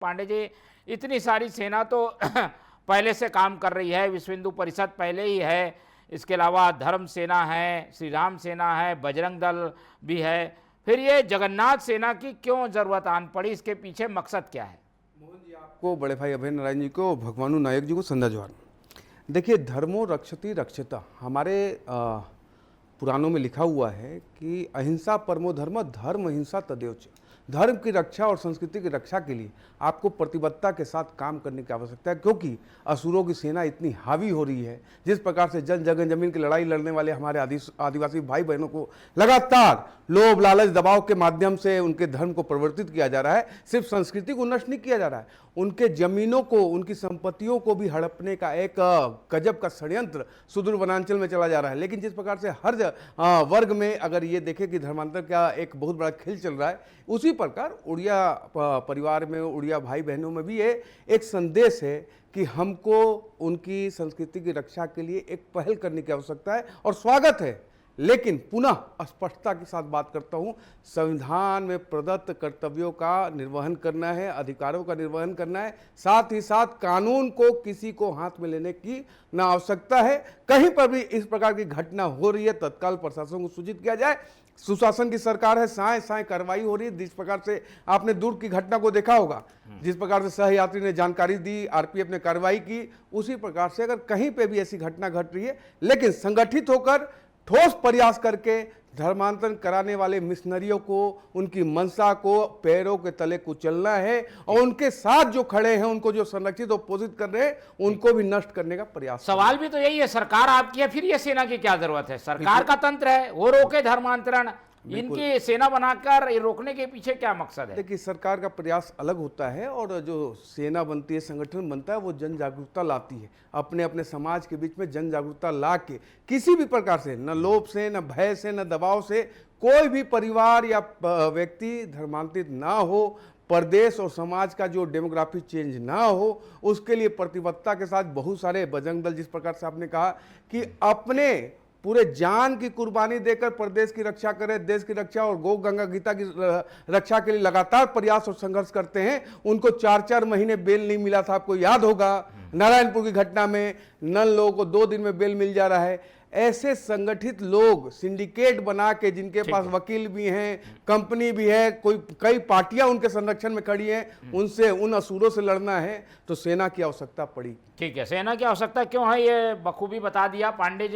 पांडे जी, इतनी सारी सेना तो पहले से काम कर रही है, विश्व हिंदू परिषद पहले ही है, इसके अलावा धर्म सेना है, श्री राम सेना है, बजरंग दल भी है, फिर ये जगन्नाथ सेना की क्यों जरूरत आन पड़ी? इसके पीछे मकसद क्या है? मोहन जी, आपको, बड़े भाई अभय नारायण जी को, भगवानु नायक जी को संध्या जोहार। देखिए, धर्मो रक्षति रक्षिता, हमारे पुराणों में लिखा हुआ है कि अहिंसा परमो धर्म, धर्म अहिंसा तदेव च। धर्म की रक्षा और संस्कृति की रक्षा के लिए आपको प्रतिबद्धता के साथ काम करने की आवश्यकता है, क्योंकि असुरों की सेना इतनी हावी हो रही है। जिस प्रकार से जन जगह जमीन की लड़ाई लड़ने वाले हमारे आदिवासी भाई बहनों को लगातार लोभ लालच दबाव के माध्यम से उनके धर्म को परिवर्तित किया जा रहा है, सिर्फ संस्कृति को नष्ट नहीं किया जा रहा है, उनके जमीनों को, उनकी संपत्तियों को भी हड़पने का एक गजब का षड्यंत्र सुदूर वनांचल में चला जा रहा है। लेकिन जिस प्रकार से हर वर्ग में अगर ये देखें कि धर्मांतर का एक बहुत बड़ा खेल चल रहा है, उसी प्रकार उड़िया परिवार में, उड़िया भाई बहनों में भी ये एक संदेश है कि हमको उनकी संस्कृति की रक्षा के लिए एक पहल करने की आवश्यकता है और स्वागत है। लेकिन पुनः स्पष्टता के साथ बात करता हूं, संविधान में प्रदत्त कर्तव्यों का निर्वहन करना है, अधिकारों का निर्वहन करना है, साथ ही साथ कानून को किसी को हाथ में लेने की ना आवश्यकता है। कहीं पर भी इस प्रकार की घटना हो रही है, तत्काल प्रशासन को सूचित किया जाए। सुशासन की सरकार है, साए साए कार्रवाई हो रही है। जिस प्रकार से आपने दूर की घटना को देखा होगा, जिस प्रकार से सहयात्री ने जानकारी दी, आरपीएफ ने कार्रवाई की, उसी प्रकार से अगर कहीं पे भी ऐसी घटना घट रही है, लेकिन संगठित होकर ठोस प्रयास करके धर्मांतरण कराने वाले मिशनरियों को, उनकी मंशा को पैरों के तले कुचलना है और उनके साथ जो खड़े हैं, उनको जो संरक्षित और पोषित कर रहे हैं, उनको भी नष्ट करने का प्रयास। सवाल भी तो यही है, सरकार आपकी है, फिर ये सेना की क्या जरूरत है? सरकार का तंत्र है, वो रोके धर्मांतरण, इनकी सेना बनाकर रोकने के पीछे क्या मकसद है? देखिए, सरकार का प्रयास अलग होता है और जो सेना बनती है, संगठन बनता है, वो जन जागरूकता लाती है। अपने अपने समाज के बीच में जन जागरूकता ला के किसी भी प्रकार से, न लोभ से, न भय से, न दबाव से कोई भी परिवार या व्यक्ति धर्मांतरित ना हो, प्रदेश और समाज का जो डेमोग्राफी चेंज ना हो, उसके लिए प्रतिबद्धता के साथ बहुत सारे बजरंग दल, जिस प्रकार से आपने कहा कि अपने पूरे जान की कुर्बानी देकर प्रदेश की रक्षा करें, देश की रक्षा और गौ गंगा गीता की रक्षा के लिए लगातार प्रयास और संघर्ष करते हैं। उनको 4-4 महीने बेल नहीं मिला था, आपको याद होगा नारायणपुर की घटना में नन लोगों को 2 दिन में बेल मिल जा रहा है। ऐसे संगठित लोग सिंडिकेट बना के, जिनके पास वकील भी हैं, कंपनी भी है, कई पार्टियां उनके संरक्षण में खड़ी हैं, उनसे, उन असुरों से लड़ना है तो सेना की आवश्यकता पड़ी। ठीक है, सेना की आवश्यकता क्यों है ये बखूबी बता दिया पांडे जी।